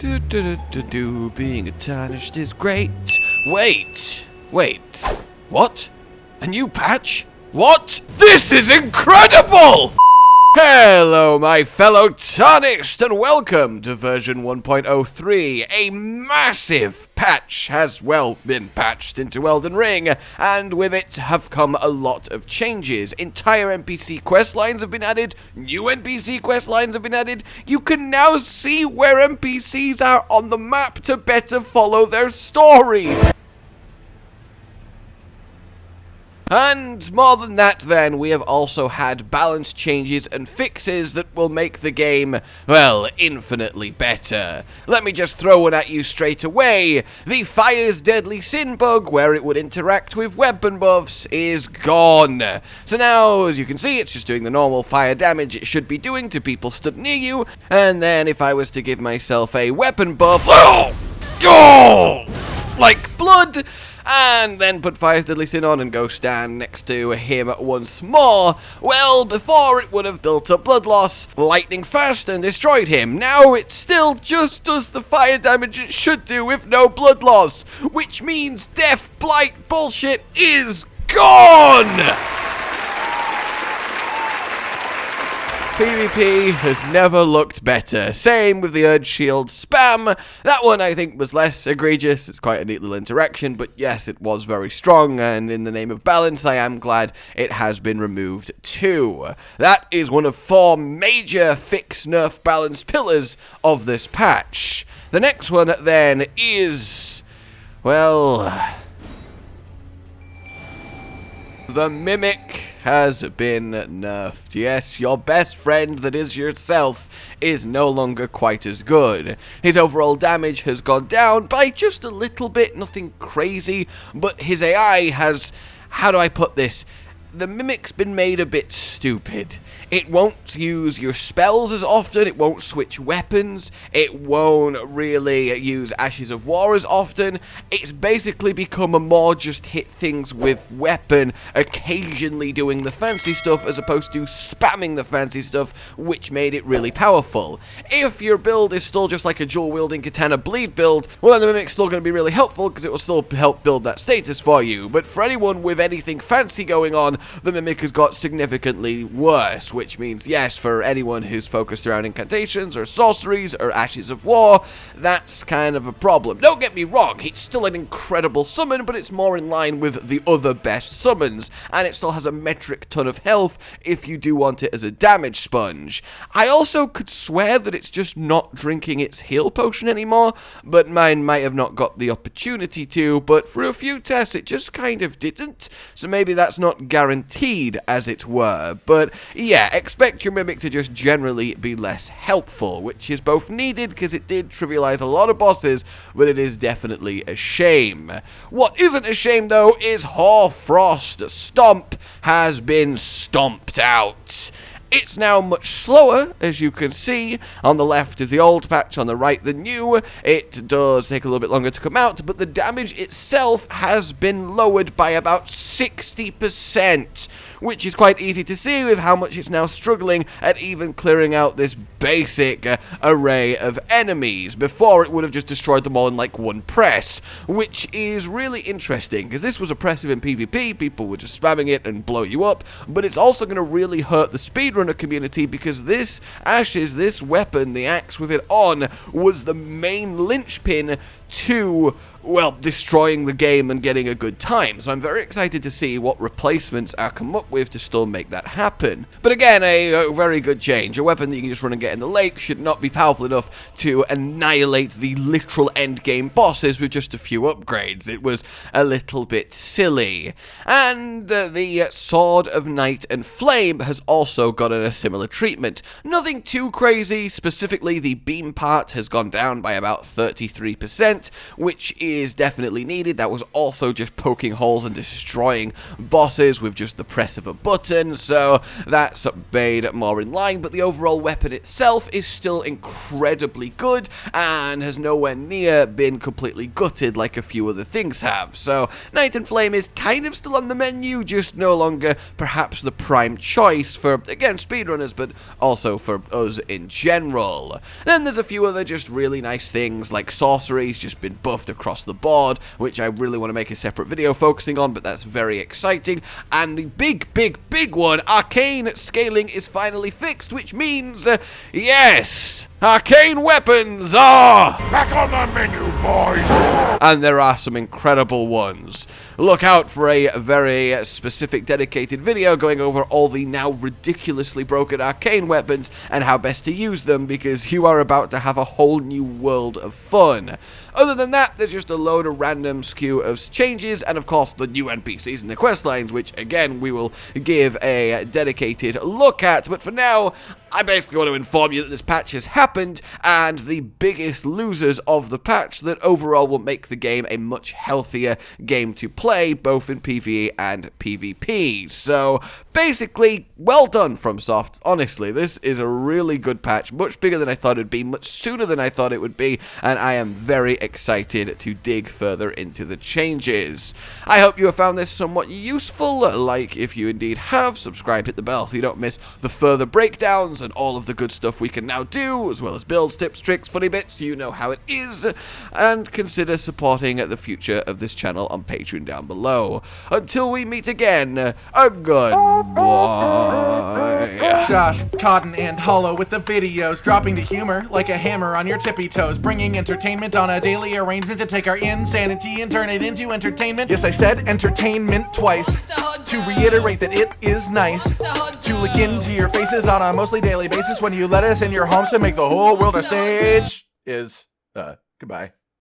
Being tarnished is great. Wait. What? A new patch? What? This is incredible! Hello, my fellow Tarnished, and welcome to version 1.03. A massive patch has, been patched into Elden Ring, and with it have come a lot of changes. Entire NPC quest lines have been added, new NPC quest lines have been added. You can now see where NPCs are on the map to better follow their stories. And more than that then, we have also had balance changes and fixes that will make the game, well, infinitely better. Let me just throw one at you straight away. The Fire's Deadly Sin bug, where it would interact with weapon buffs, is gone. So now, as you can see, it's just doing the normal fire damage it should be doing to people stood near you. And then if I was to give myself a weapon buff, like blood, and then put Fire's Deadly Sin on and go stand next to him once more, well, before it would have built up blood loss, lightning fast, and destroyed him. Now it still just does the fire damage it should do with no blood loss, which means Death Blight bullshit is gone! PvP has never looked better. Same with the Urge Shield spam. That one I think was less egregious. It's quite a neat little interaction, but yes, it was very strong, and in the name of balance, I am glad it has been removed too. That is one of 4 major fix nerf balance pillars of this patch. The next one then is, well, the Mimic has been nerfed. Yes, your best friend that is yourself is no longer quite as good. His overall damage has gone down by just a little bit, nothing crazy, but his AI has, how do I put this? The Mimic's been made a bit stupid. It won't use your spells as often, it won't switch weapons, it won't really use Ashes of War as often. It's basically become a more just hit things with weapon, occasionally doing the fancy stuff as opposed to spamming the fancy stuff, which made it really powerful. If your build is still just like a dual-wielding katana bleed build, well then the Mimic's still going to be really helpful because it will still help build that status for you. But for anyone with anything fancy going on, the Mimic has got significantly worse, which means, yes, for anyone who's focused around incantations or sorceries or Ashes of War, that's kind of a problem. Don't get me wrong, it's still an incredible summon, but it's more in line with the other best summons, and it still has a metric ton of health if you do want it as a damage sponge. I also could swear that it's just not drinking its heal potion anymore, but mine might have not got the opportunity to, but for a few tests it just kind of didn't, so maybe that's not guaranteed, as it were. But yeah, expect your Mimic to just generally be less helpful, which is both needed because it did trivialize a lot of bosses, but it is definitely a shame. What isn't a shame though is hoarfrost. Stomp has been stomped out. It's now much slower, as you can see. On the left is the old patch, on the right the new. It does take a little bit longer to come out, but the damage itself has been lowered by about 60%, which is quite easy to see with how much it's now struggling at even clearing out this basic array of enemies. Before, it would have just destroyed them all in like one press, which is really interesting, because this was oppressive in PvP, people were just spamming it and blow you up, but it's also going to really hurt the speedrunner community, because this Ashes, this weapon, the axe with it on, was the main linchpin to, well, destroying the game and getting a good time. So I'm very excited to see what replacements are come up with to still make that happen. But again, a very good change. A weapon that you can just run and get in the lake should not be powerful enough to annihilate the literal endgame bosses with just a few upgrades. It was a little bit silly. And the Sword of Night and Flame has also gotten a similar treatment. Nothing too crazy. Specifically, the beam part has gone down by about 33%, which is definitely needed. That was also just poking holes and destroying bosses with just the press of of a button, so that's made more in line, but the overall weapon itself is still incredibly good and has nowhere near been completely gutted like a few other things have. So Night and Flame is kind of still on the menu, just no longer perhaps the prime choice for, again, speedrunners, but also for us in general. Then there's a few other just really nice things, like Sorcery's just been buffed across the board, which I really want to make a separate video focusing on, but that's very exciting. And the big one, Arcane scaling is finally fixed, which means, yes, Arcane weapons are back on the menu, boys! And there are some incredible ones. Look out for a very specific dedicated video going over all the now ridiculously broken Arcane weapons and how best to use them, because you are about to have a whole new world of fun. Other than that, there's just a load of random skew of changes, and of course the new NPCs and the quest lines, which again we will give a dedicated look at. But for now, I basically want to inform you that this patch has happened, and the biggest losers of the patch that overall will make the game a much healthier game to play, both in PvE and PvP. So basically, well done FromSoft. Honestly, this is a really good patch, much bigger than I thought it would be, much sooner than I thought it would be, and I am very excited to dig further into the changes. I hope you have found this somewhat useful. Like if you indeed have, subscribe, hit the bell so you don't miss the further breakdowns and all of the good stuff we can now do, as well as builds, tips, tricks, funny bits, you know how it is, and consider supporting the future of this channel on Patreon down below. Until we meet again, a goodbye. Josh, Cotton, and Hollow with the videos, dropping the humor like a hammer on your tippy toes, bringing entertainment on a daily arrangement to take our insanity and turn it into entertainment. Yes, I said entertainment twice, to reiterate that it is nice to look into your faces on a mostly daily basis when you let us in your homes to make the whole world a stage. Goodbye.